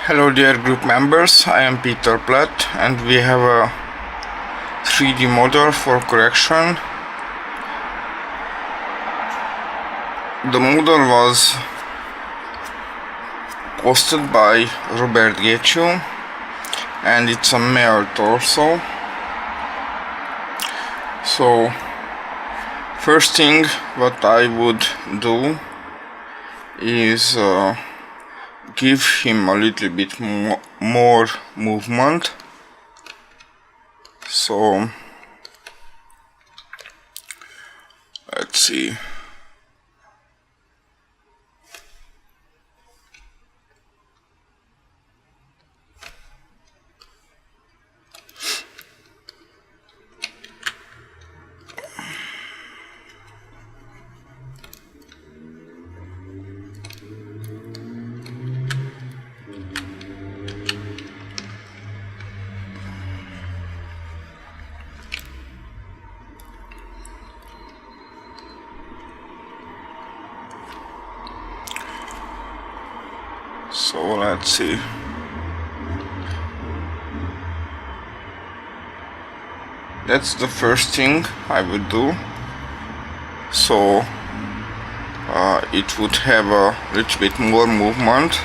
Hello dear group members, I am Peter Platt and we have a 3D model for correction. The model was posted by Robert Getchu and it's a male torso. So first thing what I would do is give him a little bit more movement. So let's see. So let's see. That's the first thing I would do. So it would have a little bit more movement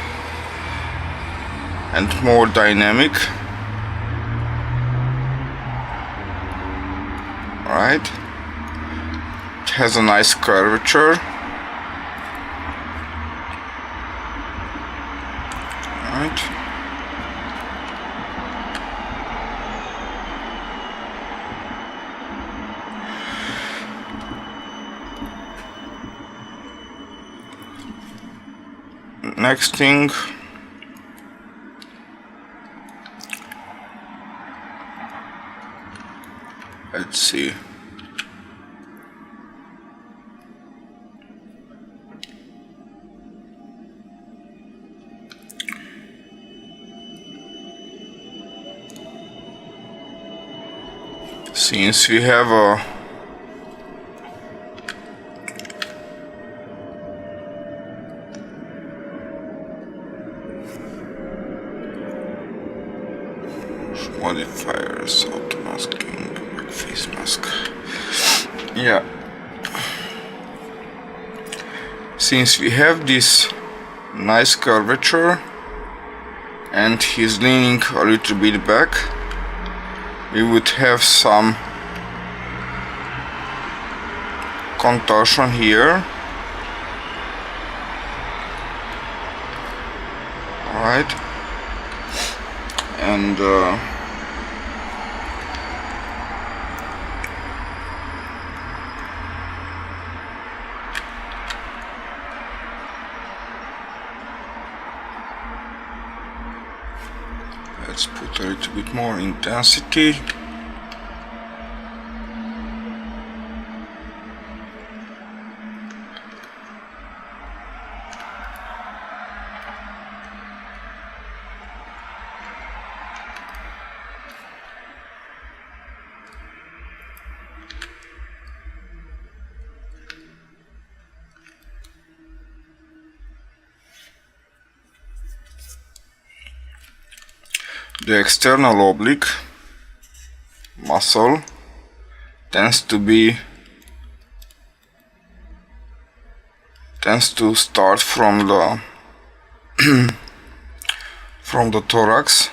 and more dynamic. Right? It has a nice curvature. Right. Next thing, let's see. Since we have a modifiers, auto masking, face mask. Yeah. Since we have this nice curvature and he's leaning a little bit back, we would have some contortion here. Alright, and let's put a little bit more intensity. The external oblique muscle tends to start from the from the thorax,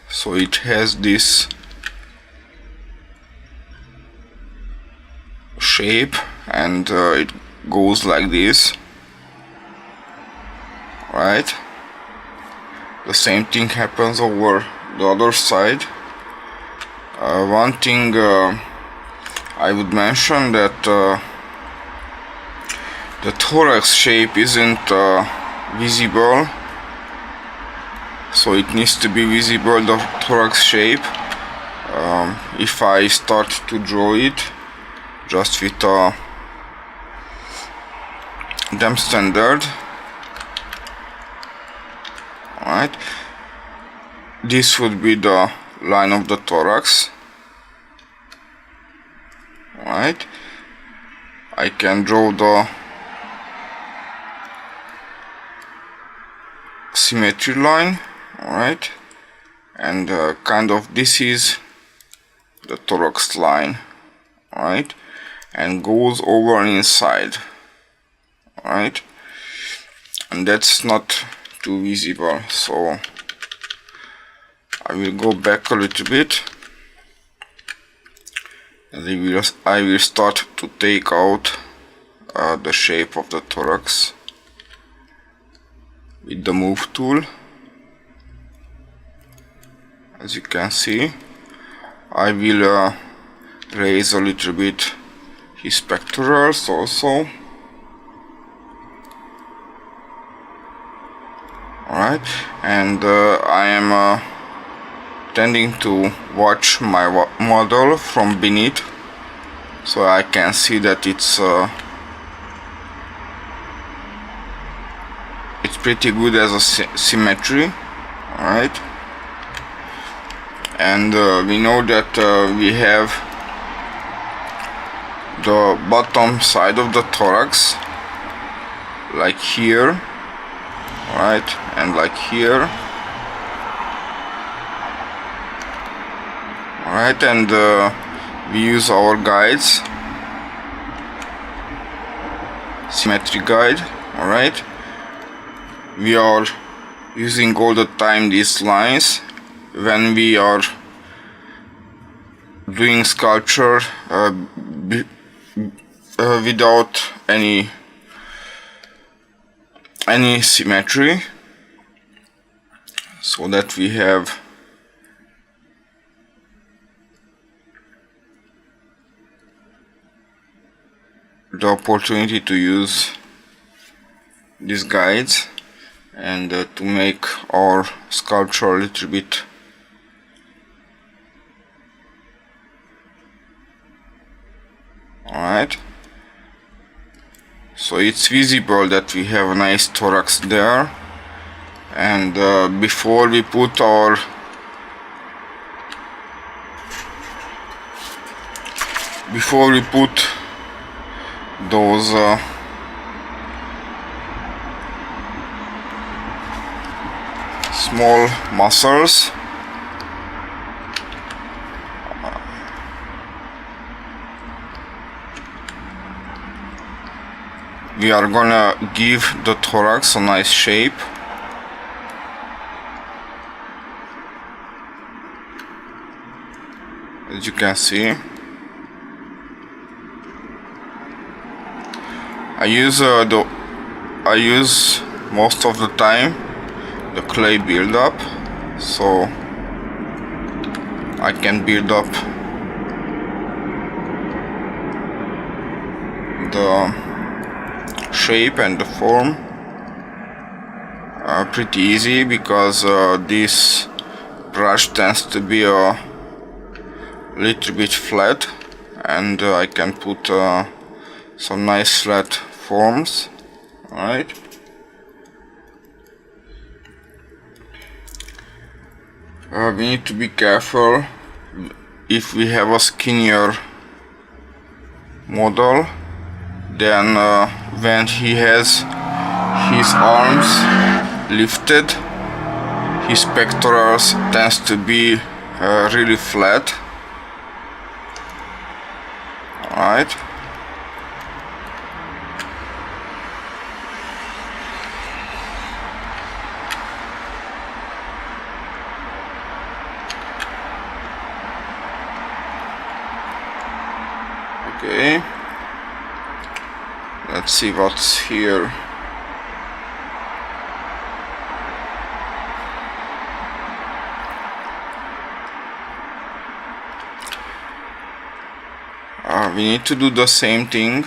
so it has this shape and it goes like this, right? The same thing happens over the other side. One thing I would mention that the thorax shape isn't visible, so it needs to be visible, the thorax shape. If I start to draw it just with a depth standard, right, this would be the line of the thorax, right? I can draw the symmetry line, Alright, and kind of this is the thorax line, alright, and goes over inside, alright, and that's not too visible, so I will go back a little bit, and I will start to take out the shape of the thorax with the move tool. As you can see, I will raise a little bit his pectorals also. Alright, and I am tending to watch my model from beneath, so I can see that it's pretty good as a symmetry. Alright, and we know that we have the bottom side of the thorax like here, right, and like here, alright, and we use our guides, symmetry guide, alright. We are using all the time these lines when we are doing sculpture without any symmetry, so that we have the opportunity to use these guides and to make our sculpture a little bit alright. So it's visible that we have a nice thorax there, and before we put our those small muscles, we are gonna give the thorax a nice shape. As you can see, I use most of the time the clay build-up, so I can build up the shape and the form pretty easy, because this brush tends to be a little bit flat, and I can put some nice flat forms. Alright, we need to be careful if we have a skinnier model, then when he has his arms lifted, his pectorals tends to be really flat. Alright, okay, let's see what's here. We need to do the same thing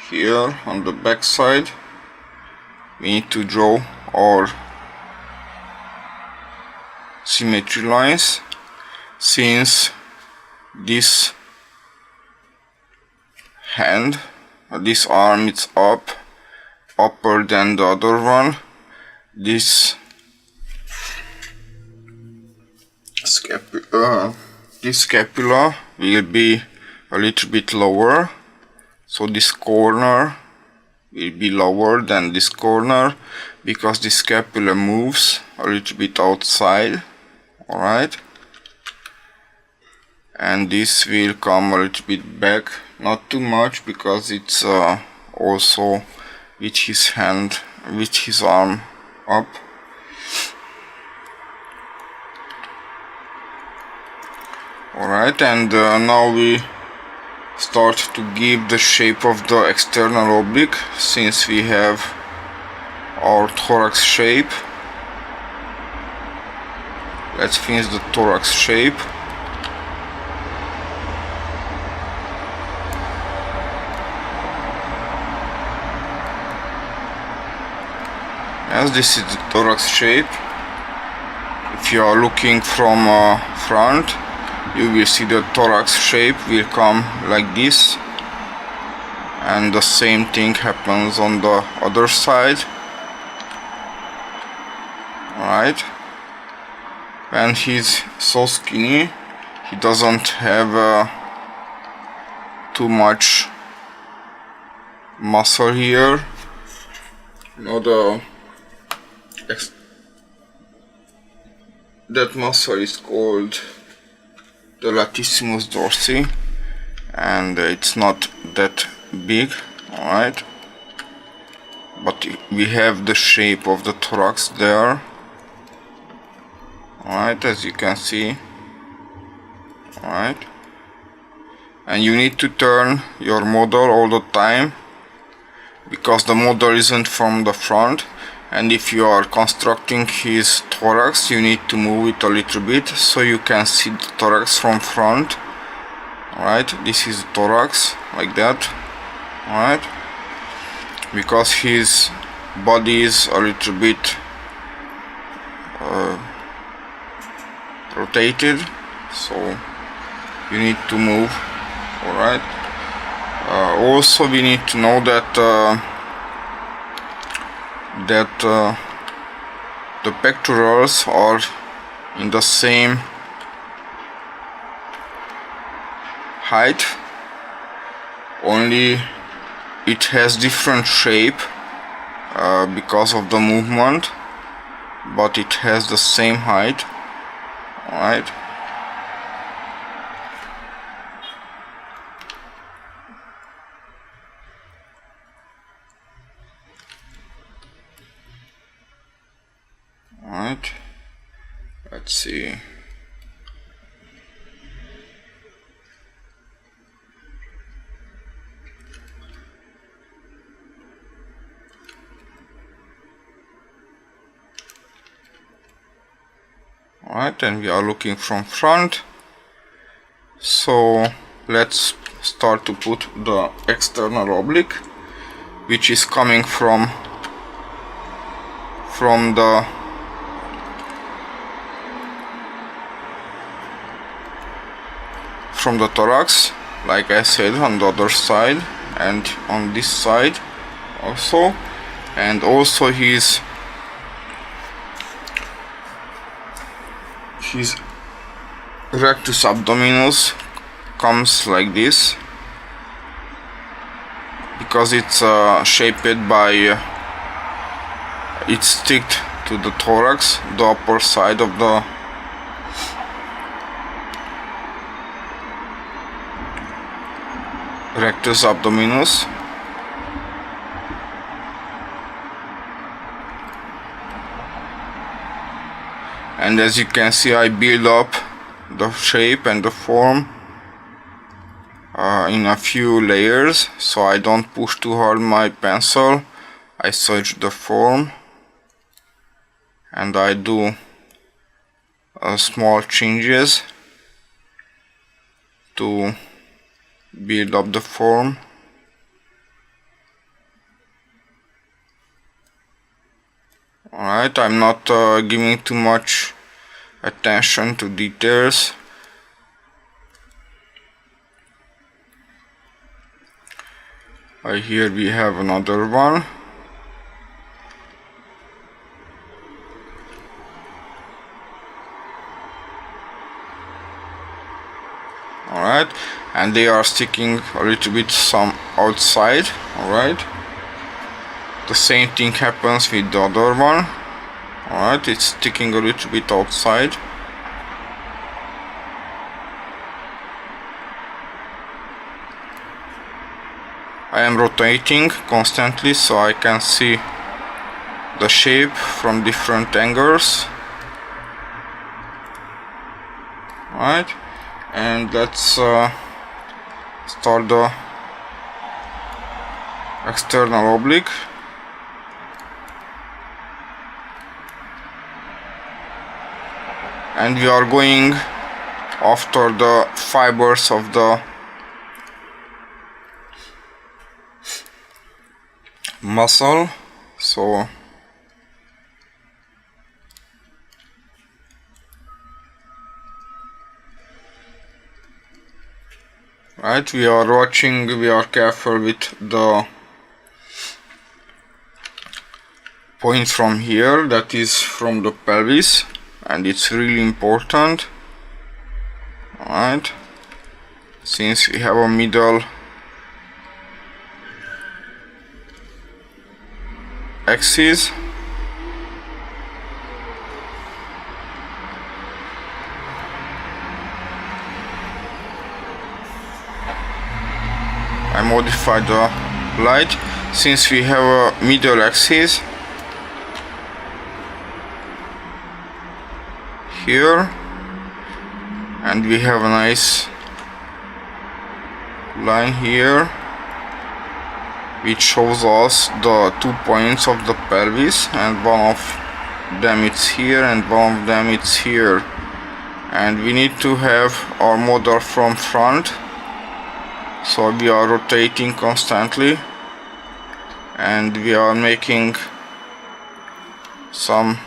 here on the back side. We need to draw our symmetry lines, since this hand, this arm is upper than the other one. This scapula will be a little bit lower, so this corner will be lower than this corner, because the scapula moves a little bit outside, alright, and this will come a little bit back, not too much, because it's also with his arm up. Alright, and now we start to give the shape of the external oblique, since we have our thorax shape. Let's finish the thorax shape. Yes, this is the thorax shape. If you are looking from front, you will see the thorax shape will come like this, and the same thing happens on the other side. Alright, when he's so skinny, he doesn't have too much muscle here. You know, that muscle is called the Latissimus Dorsi, and it's not that big, alright, but we have the shape of the thorax there, alright, as you can see, alright, and you need to turn your model all the time, because the model isn't from the front. And if you are constructing his thorax, you need to move it a little bit so you can see the thorax from front. Alright, this is the thorax, like that. Alright, because his body is a little bit rotated, so you need to move. Alright, also we need to know that the pectorals are in the same height, only it has different shape because of the movement, but it has the same height. Alright, alright, let's see. Alright, and we are looking from front, so let's start to put the external oblique, which is coming from the thorax, like I said, on the other side and on this side also, and also his rectus abdominis comes like this, because it's shaped by it's sticked to the thorax, the upper side of the rectus abdominis. And as you can see, I build up the shape and the form in a few layers, so I don't push too hard my pencil. I search the form and I do small changes to build up the form. Alright, I'm not giving too much attention to details. Here we have another one. Alright, and they are sticking a little bit some outside. Alright, the same thing happens with the other one. Alright, it's sticking a little bit outside. I am rotating constantly so I can see the shape from different angles. Right, and let's start the external oblique. And we are going after the fibers of the muscle. So right, we are watching, we are careful with the point from here, that is from the pelvis, and it's really important. Alright, since we have a middle axis. I modified the light. Since we have a middle axis here, and we have a nice line here which shows us the 2 points of the pelvis, and one of them it's here and one of them it's here, and we need to have our model from front, so we are rotating constantly and we are making some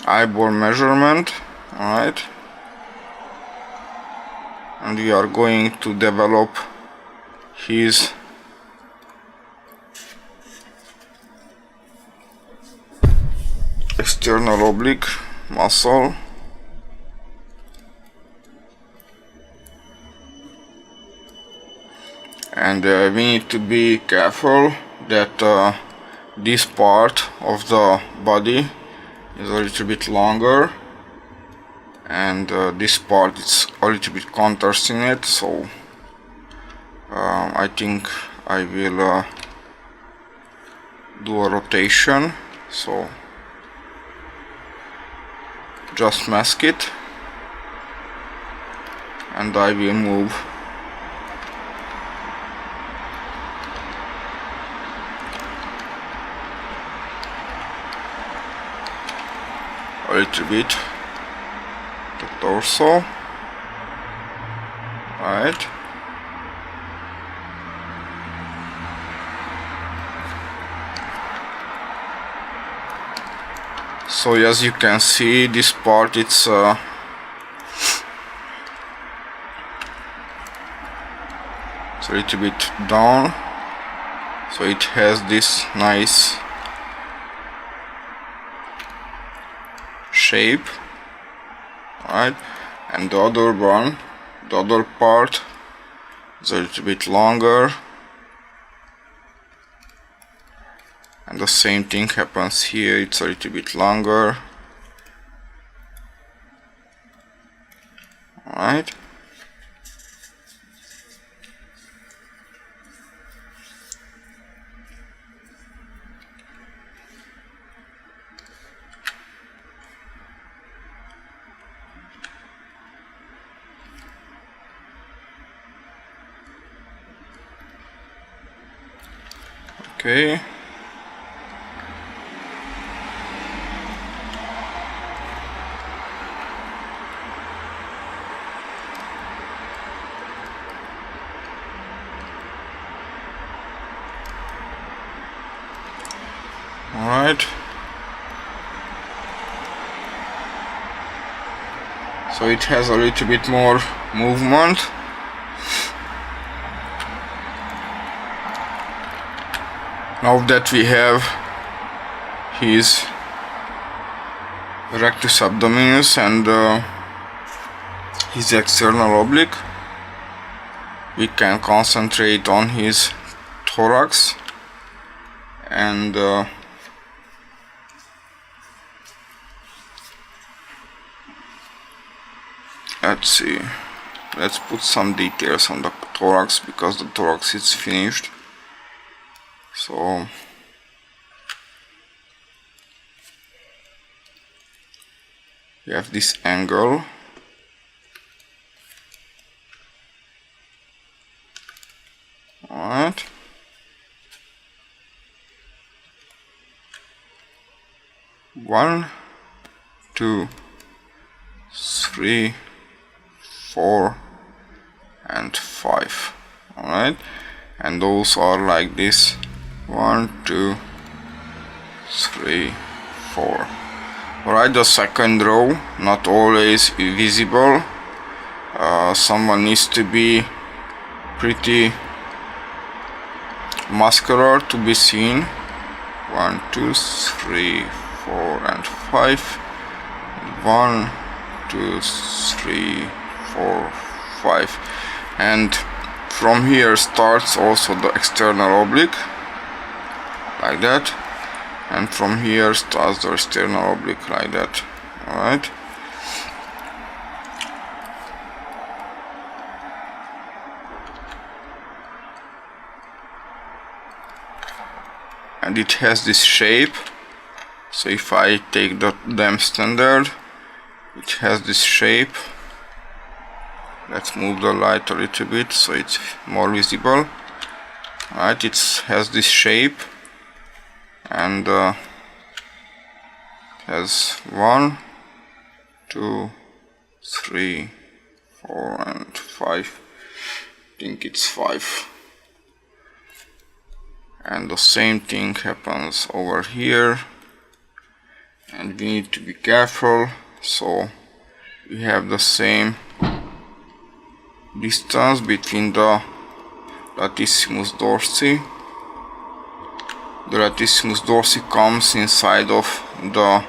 eyeball measurement. Alright, and we are going to develop his external oblique muscle. And we need to be careful that this part of the body is a little bit longer, and this part is a little bit contrast in it, so I think I will do a rotation. So just mask it, and I will move a little bit the torso. Right, so as you can see, this part it's a little bit down, so it has this nice shape. Right, and the other one, the other part is a little bit longer, and the same thing happens here, it's a little bit longer. Alright, okay. Alright, so it has a little bit more movement. Now that we have his rectus abdominis and his external oblique, we can concentrate on his thorax and let's see, let's put some details on the thorax, because the thorax is finished. So we have this angle, alright. One, two, three, 4 and 5. Alright, and those are like this: 1, 2, 3, 4. Alright, the second row not always visible. Someone needs to be pretty muscular to be seen. 1, 2, 3, 4 and 5. 1, 2, 3, 4, 5, and from here starts also the external oblique, like that, and from here starts the external oblique, like that. Alright, and it has this shape. So if I take them standard, it has this shape. Let's move the light a little bit so it's more visible. Right, it has this shape, and has 1, 2, 3, 4 and 5. I think it's 5. And the same thing happens over here, and we need to be careful. So we have the same distance between the Latissimus Dorsi. The Latissimus Dorsi comes inside of the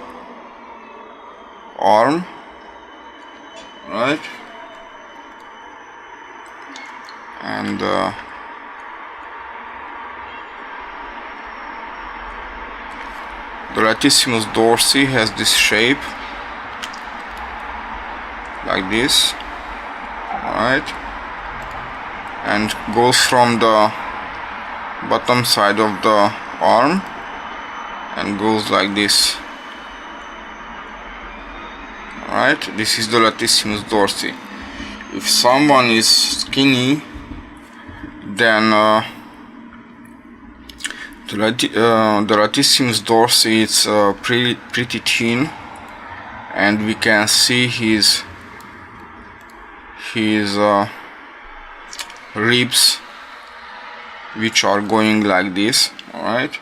arm, right? And the Latissimus Dorsi has this shape, like this, alright, and goes from the bottom side of the arm and goes like this. Alright, this is the Latissimus Dorsi. If someone is skinny, then the Latissimus Dorsi is pretty thin, and we can see his ribs, which are going like this. Alright,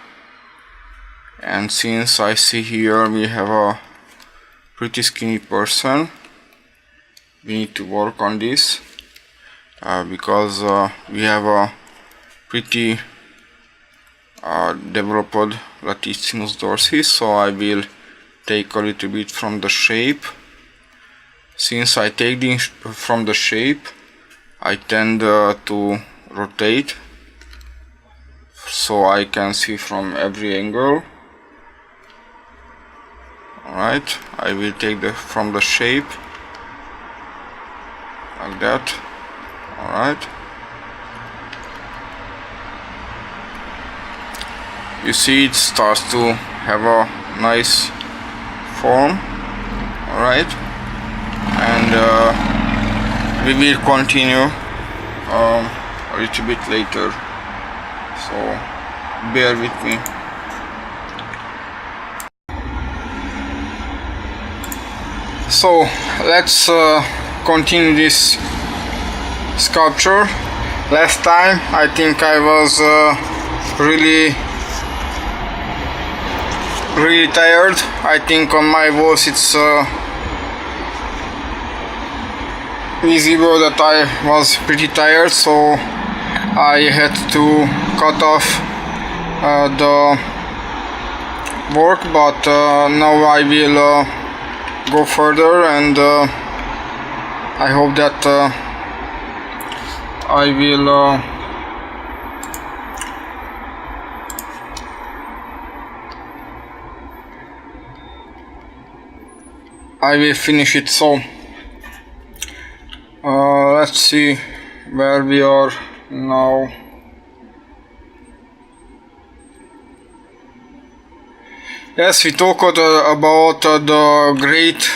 and since I see here we have a pretty skinny person, we need to work on this, because we have a pretty developed Latissimus Dorsi. So I will take a little bit from the shape. Since I take from the shape, I tend to rotate so I can see from every angle. Alright, I will take from the shape, like that. Alright, you see it starts to have a nice form. Alright, and we will continue a little bit later, so bear with me. So let's continue this sculpture. Last time I think I was really tired. I think on my voice it's visible that I was pretty tired, so I had to cut off the work, but now I will go further, and I hope that I will finish it. So Let's see where we are now. Yes, we talked about the great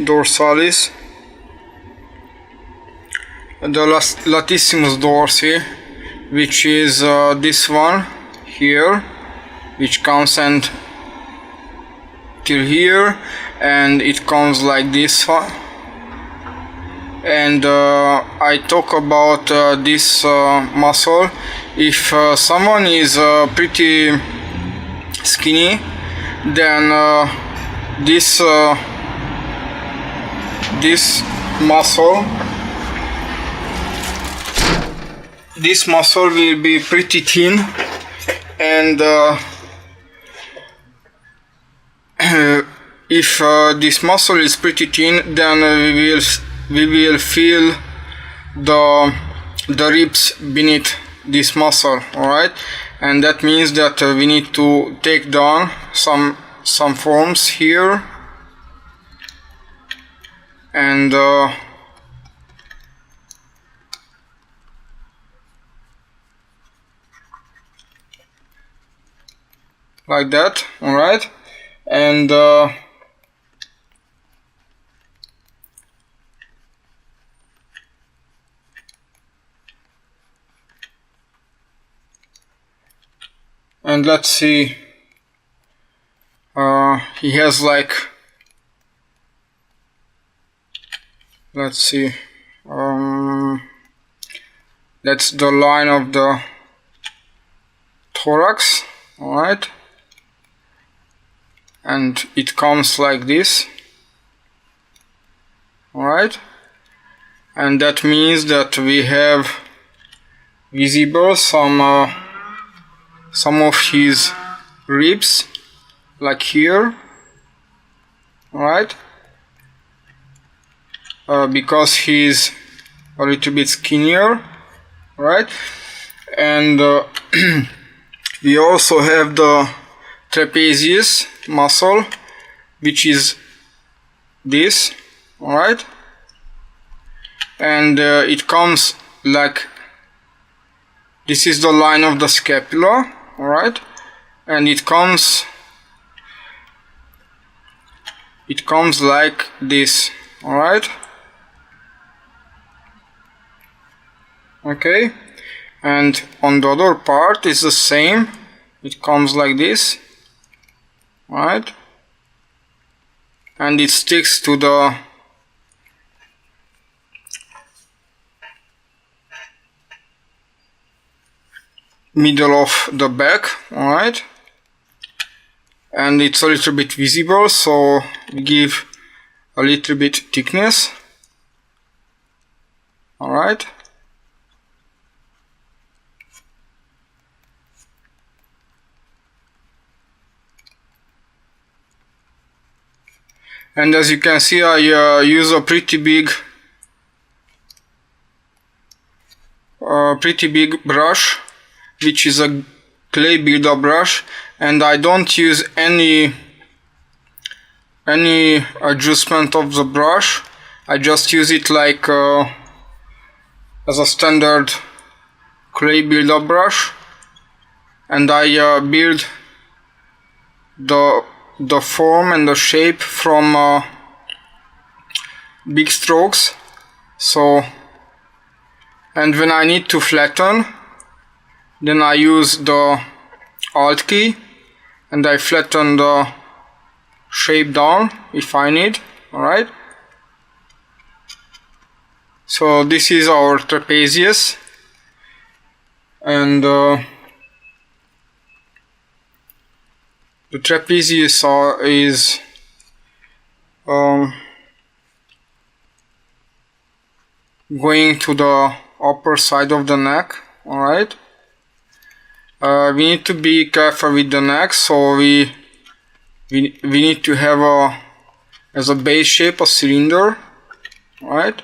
dorsalis, the Latissimus Dorsi, which is this one here, which comes and till here, and it comes like this one. And I talk about this muscle. If someone is pretty skinny, then this muscle will be pretty thin, and if this muscle is pretty thin, then we will feel the ribs beneath this muscle. All right, and that means that we need to take down some forms here, and like that. All right, and let's see, he has like, let's see, that's the line of the thorax. All right, and it comes like this. All right, and that means that we have visible some of his ribs, like here. All right, because he's a little bit skinnier. Right, and we also have the trapezius muscle, which is this. All right, and it comes like this is the line of the scapula. All right, and it comes like this. All right, okay, and on the other part is the same. It comes like this. All right, and it sticks to the middle of the back. All right, and it's a little bit visible, so we give a little bit thickness. All right, and as you can see, I use a pretty big brush, which is a clay buildup brush, and I don't use any adjustment of the brush. I just use it like as a standard clay buildup brush, and I build the form and the shape from big strokes. So, and when I need to flatten, then I use the Alt key and I flatten the shape down if I need. Alright, so this is our trapezius, and the trapezius is going to the upper side of the neck. Alright, we need to be careful with the neck, so we need to have as a base shape a cylinder. Alright,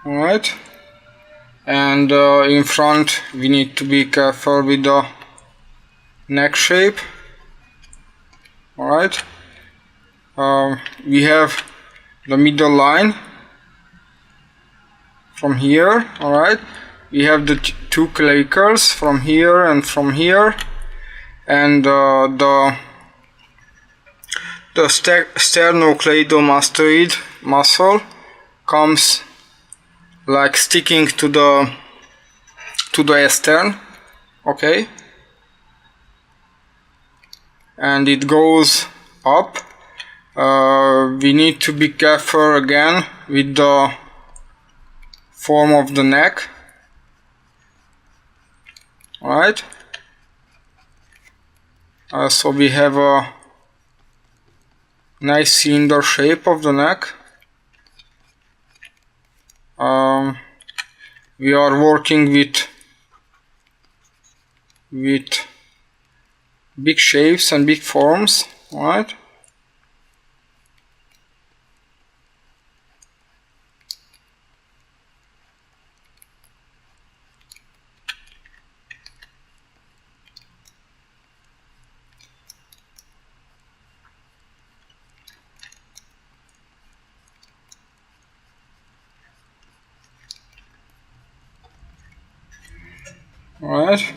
Alright, and in front we need to be careful with the neck shape. Alright, we have the middle line from here. Alright, we have the two clavicles from here and from here, and the sternocleidomastoid muscle comes like sticking to the stern. Okay, and it goes up. We need to be careful again with the form of the neck. Alright, so we have a nice cylinder shape of the neck. We are working with big shapes and big forms. Alright, alright,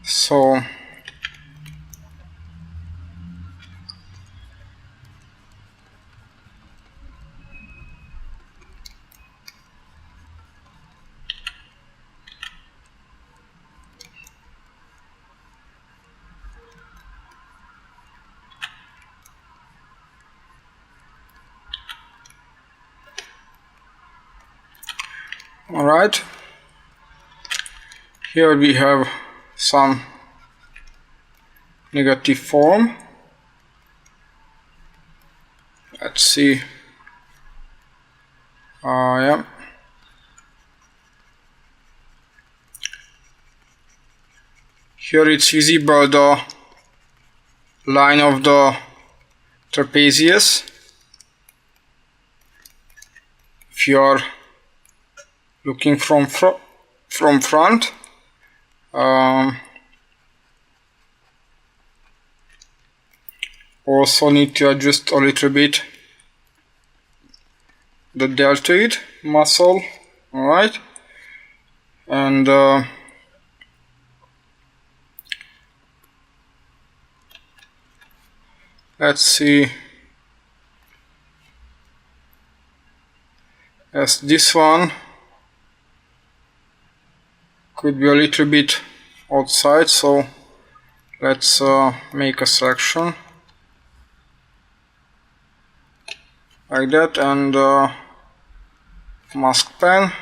so alright, here we have some negative form. Let's see. Yeah. Here it's visible the line of the trapezius. If you are looking from front, also need to adjust a little bit the deltoid muscle. Alright, and let's see. As this one could be a little bit outside, so let's make a selection like that, and mask pen.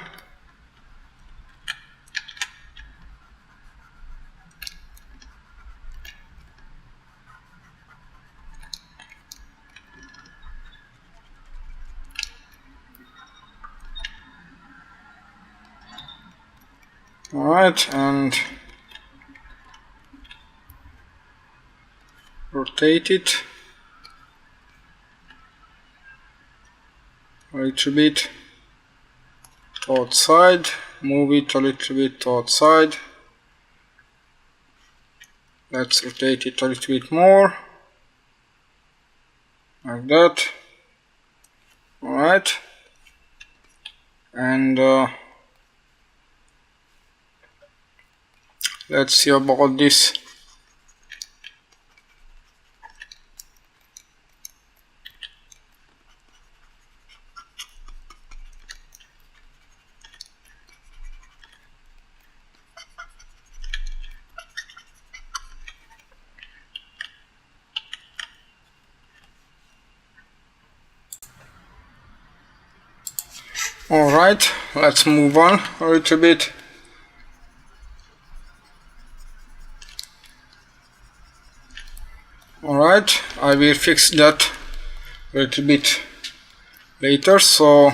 Alright, and rotate it a little bit outside, move it a little bit outside. Let's rotate it a little bit more, like that. Alright, and let's see about this. Alright, let's move on a little bit. Alright, I will fix that a little bit later. So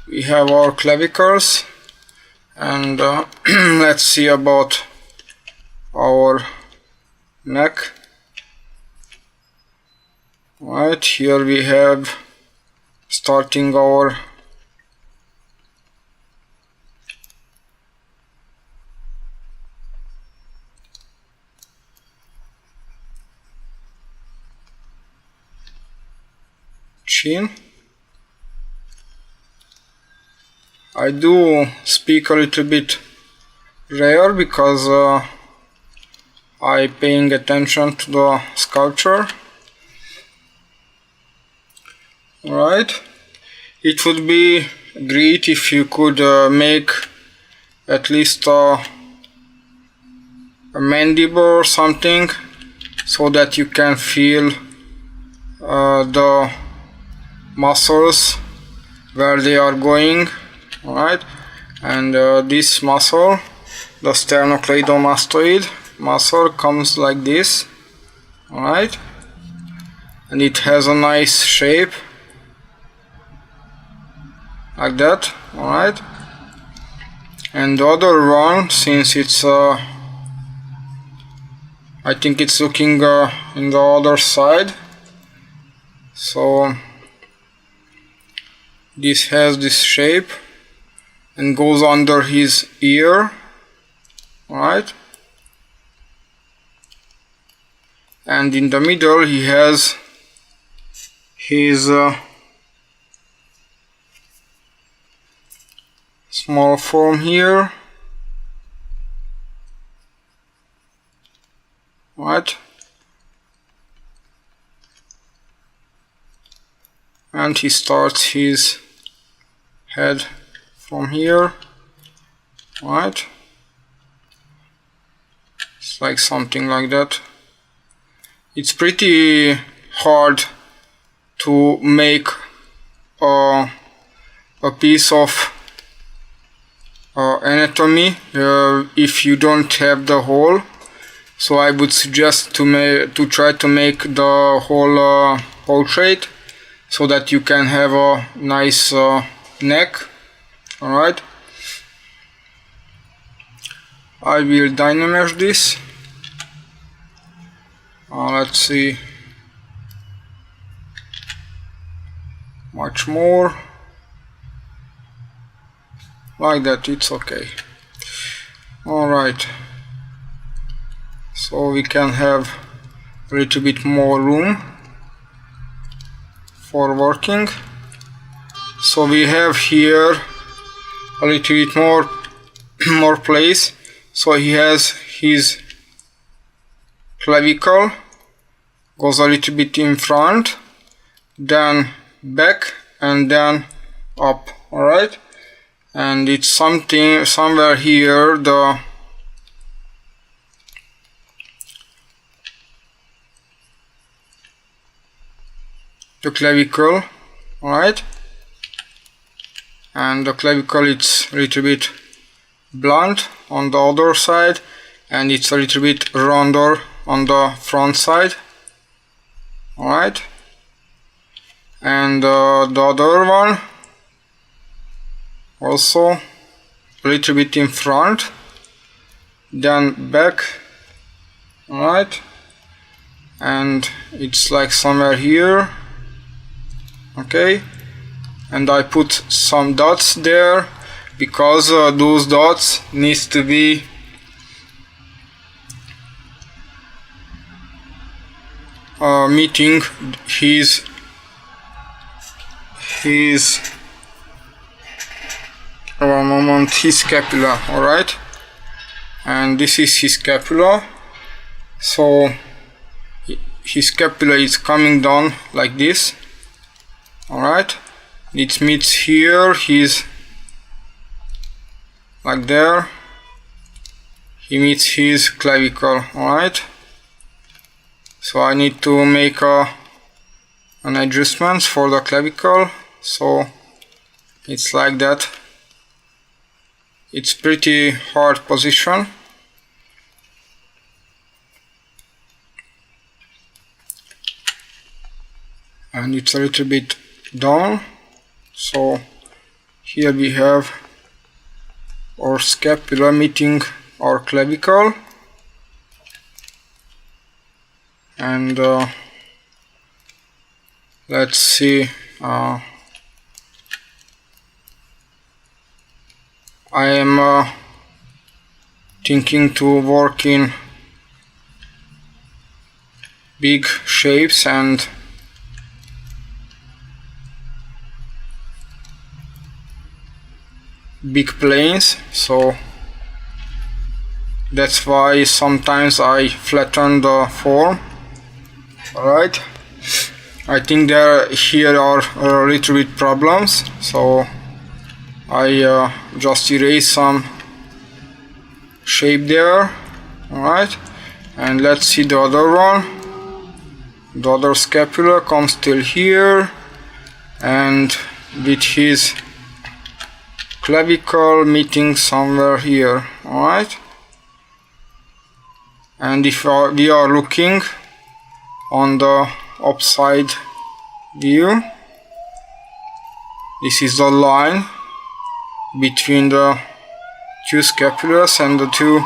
we have our clavicles, and let's see about our neck. Alright, here we have starting our chin. I do speak a little bit rare because I'm paying attention to the sculpture. Alright, it would be great if you could make at least a mandible or something, so that you can feel the muscles where they are going. Alright, and this muscle, the sternocleidomastoid muscle, comes like this. Alright, and it has a nice shape like that. Alright, and the other one, since it's I think it's looking in the other side, so this has this shape and goes under his ear. Alright, and in the middle he has his small form here. Right, and he starts his head from here. Right, it's like something like that. It's pretty hard to make a piece of anatomy if you don't have the whole. So I would suggest to try to make the whole portrait, so that you can have a nice neck. Alright, I will dynamesh this. Let's see, much more, like that, it's okay. Alright, so we can have a little bit more room for working. So we have here a little bit more place. So he has his clavicle, goes a little bit in front, then back, and then up. Alright, and it's somewhere here, the clavicle. Alright, and the clavicle, it's a little bit blunt on the other side, and it's a little bit rounder on the front side. Alright, and the other one also a little bit in front, then back. Alright, and it's like somewhere here. Okay, and I put some dots there because those dots needs to be meeting his scapula. Alright, and this is his scapula. So his scapula is coming down like this. Alright, it meets here, he's like there, he meets his clavicle. Alright, so I need to make an adjustment for the clavicle, so it's like that. It's pretty hard position. And it's a little bit down, so here we have our scapula meeting our clavicle, and let's see, I am thinking to work in big shapes and big planes, so that's why sometimes I flatten the form. Alright, I think here are a little bit problems, so I just erase some shape there. Alright, and let's see the other one. The other scapula comes till here, and with his clavicle meeting somewhere here. Alright, and if we are looking on the upside view, this is the line between the two scapulas and the two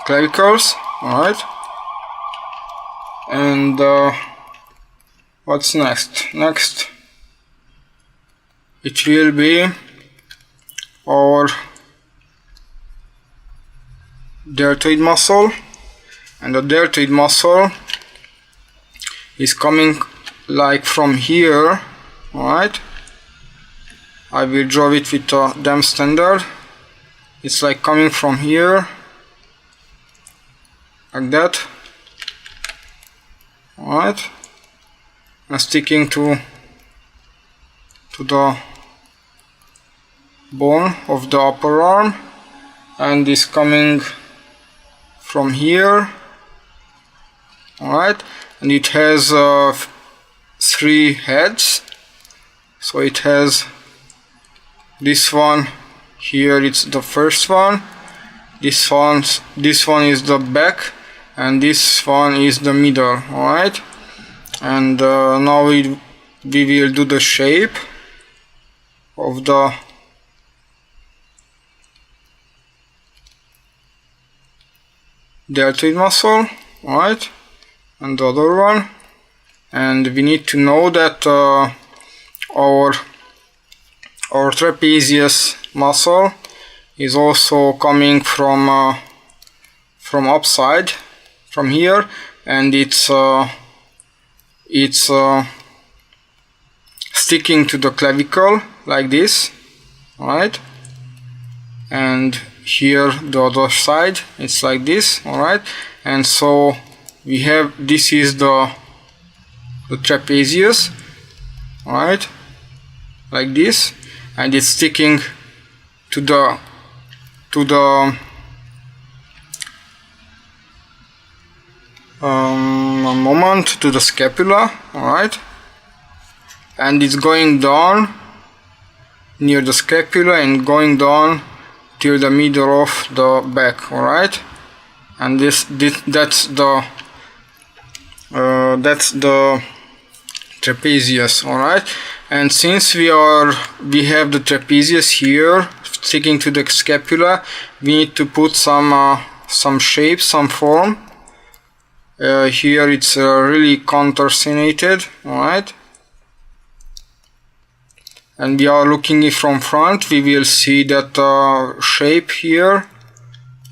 clavicles. Alright, and what's next? Next it will be our deltoid muscle, and the deltoid muscle is coming like from here. Alright, I will draw it with a damn standard. It's like coming from here like that. Alright, and sticking to the bone of the upper arm, and is coming from here. Alright, and it has 3 heads. So it has this one here, it's the first one. This one is the back, and this one is the middle. Alright, and now we will do the shape of the deltoid muscle. Alright, and the other one, and we need to know that our trapezius muscle is also coming from upside, from here, and it's sticking to the clavicle like this. Alright, and here the other side, it's like this. Alright, and so we have, this is the trapezius. Alright, like this, and it's sticking to the one moment, to the scapula. Alright, and it's going down near the scapula and going down till the middle of the back. Alright, and that's the trapezius. Alright, and since we have the trapezius here sticking to the scapula, we need to put some shape, some form. Here it's really contorsionated. Alright, and we are looking it from front, we will see that shape here.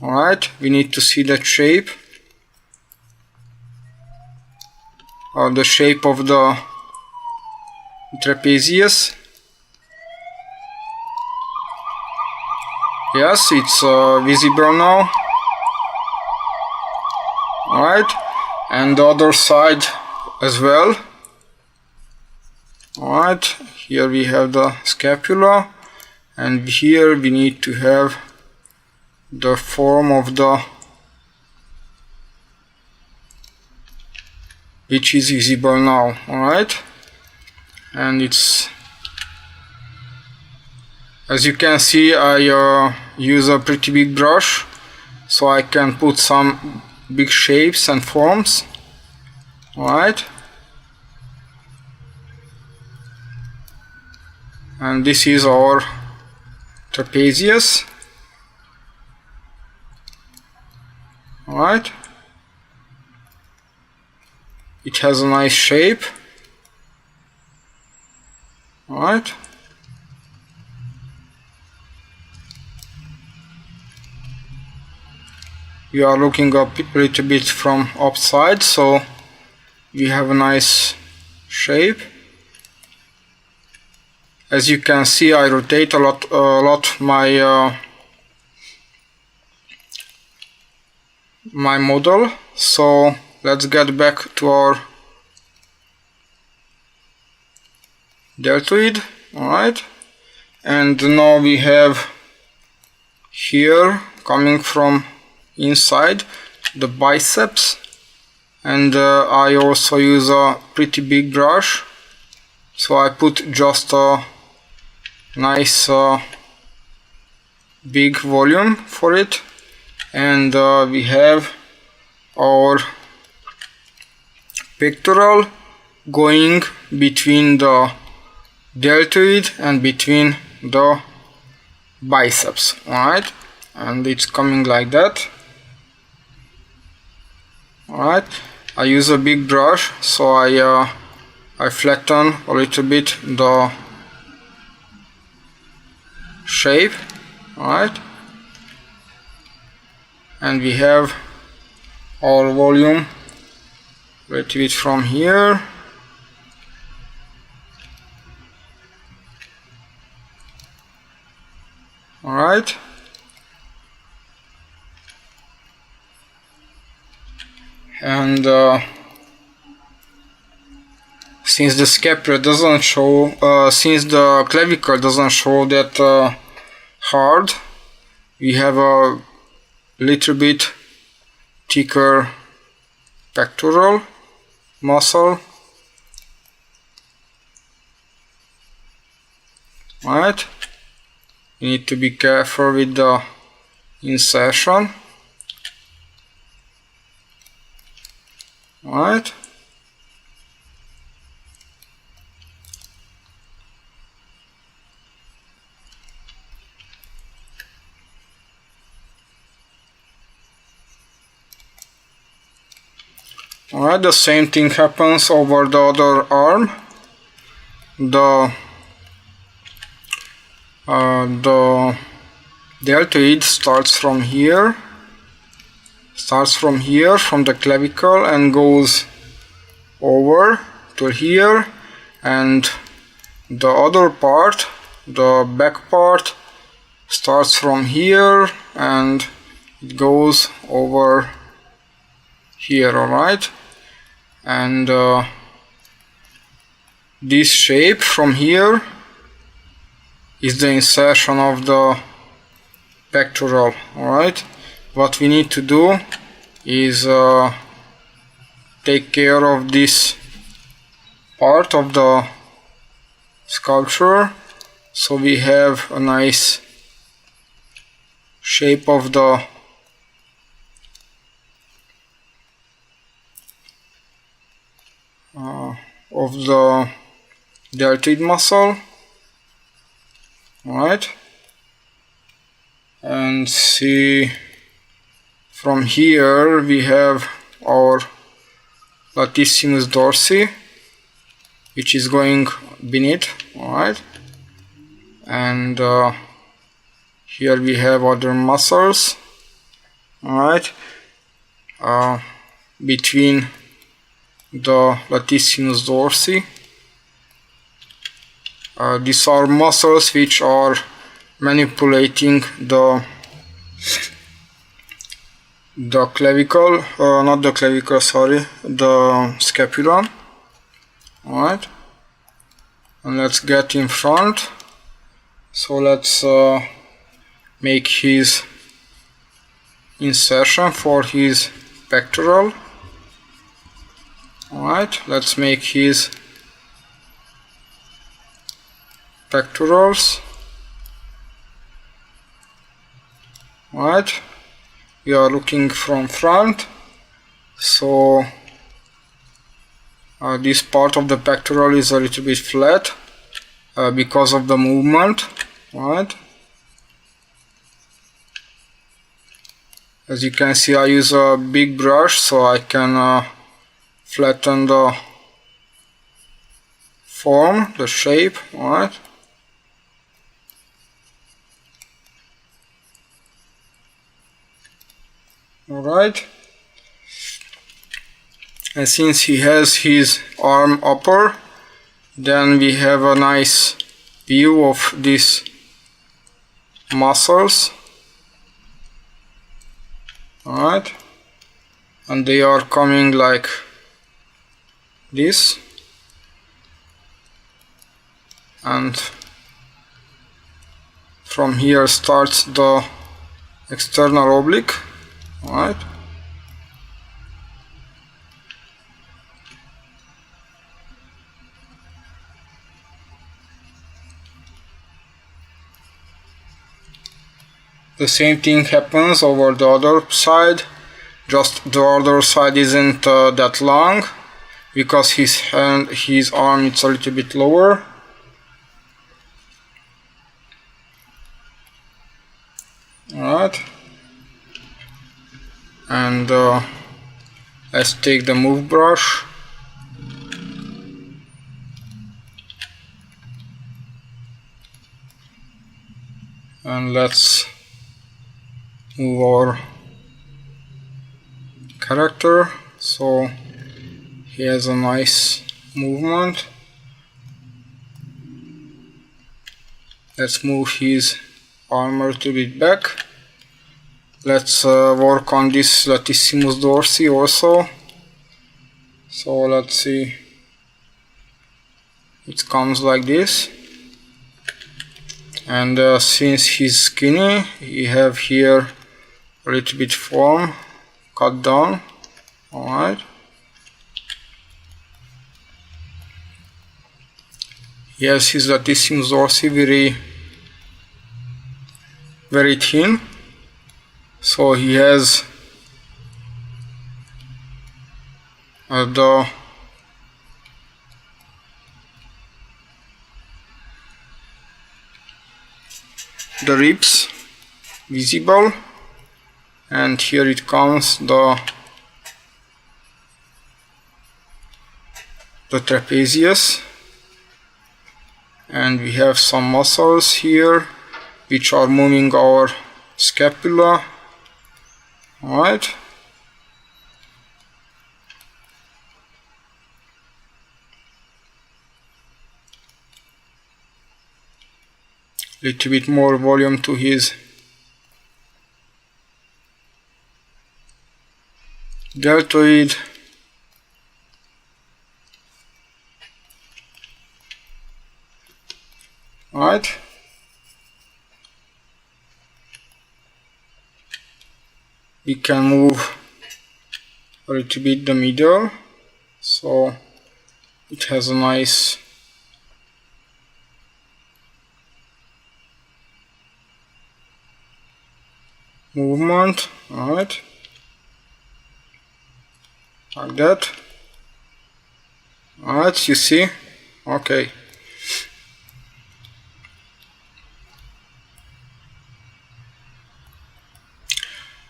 Alright, we need to see that shape, or the shape of the trapezius. Yes, it's visible now. Alright, and the other side as well. Alright, here we have the scapula, and here we need to have the form of the, which is visible now. Alright, and it's, as you can see, I use a pretty big brush, so I can put some big shapes and forms. Alright, and this is our trapezius. Alright, it has a nice shape. Alright, you are looking up a little bit from upside, so we have a nice shape. As you can see, I rotate a lot my my model. So let's get back to our deltoid. Alright, and now we have here, coming from inside, the biceps, and I also use a pretty big brush, so I put just a nice big volume for it, and we have our pectoral going between the deltoid and between the biceps. Alright, and it's coming like that. Alright, I use a big brush, so I flatten a little bit the shape. Alright, and we have our volume a little bit from here. Alright, and since the scapula doesn't show, since the clavicle doesn't show that hard, we have a little bit thicker pectoral muscle. Alright, you need to be careful with the insertion. Alright, alright, the same thing happens over the other arm. The deltoid starts from here, from the clavicle, and goes over to here, and the other part, the back part, starts from here and it goes over here. Alright, and this shape from here is the insertion of the pectoral. Alright, what we need to do is take care of this part of the sculpture, so we have a nice shape of the deltoid muscle. Alright, and see, from here we have our Latissimus Dorsi, which is going beneath. Alright, and here we have other muscles. Alright, between the Latissimus Dorsi. These are muscles which are manipulating the clavicle, not the clavicle, sorry, the scapula. Alright, and let's get in front. So let's make his insertion for his pectoral. Alright, let's make his pectorals. Alright, we are looking from front, so this part of the pectoral is a little bit flat because of the movement. Alright, as you can see, I use a big brush so I can flatten the form, the shape. Alright, alright, And since he has his arm upper, then we have a nice view of these muscles. Alright, and they are coming like this, and from here starts the external oblique. Alright, the same thing happens over the other side, just the other side isn't that long because his arm is a little bit lower. Alright, and let's take the move brush and let's move our character so he has a nice movement. Let's move his arm a little bit back. Let's work on this Latissimus Dorsi also. So let's see, it comes like this, and since he's skinny, we have here a little bit form cut down. Alright, yes, his Latissimus Dorsi very thin, so he has the ribs visible, and here it comes the trapezius, and we have some muscles here which are moving our scapula. Alright, little bit more volume to his deltoid Alright, we can move a little bit the middle so it has a nice movement. Alright, like that. Alright, you see? Okay.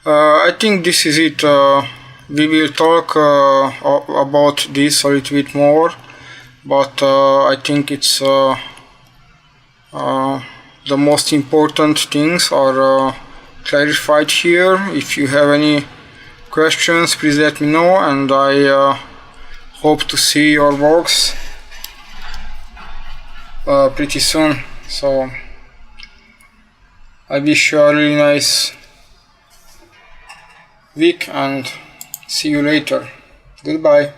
I think this is it. We will talk about this a little bit more, but I think it's the most important things are clarified here. If you have any questions, please let me know, and I hope to see your works pretty soon. So I wish you a really nice week and see you later. Goodbye.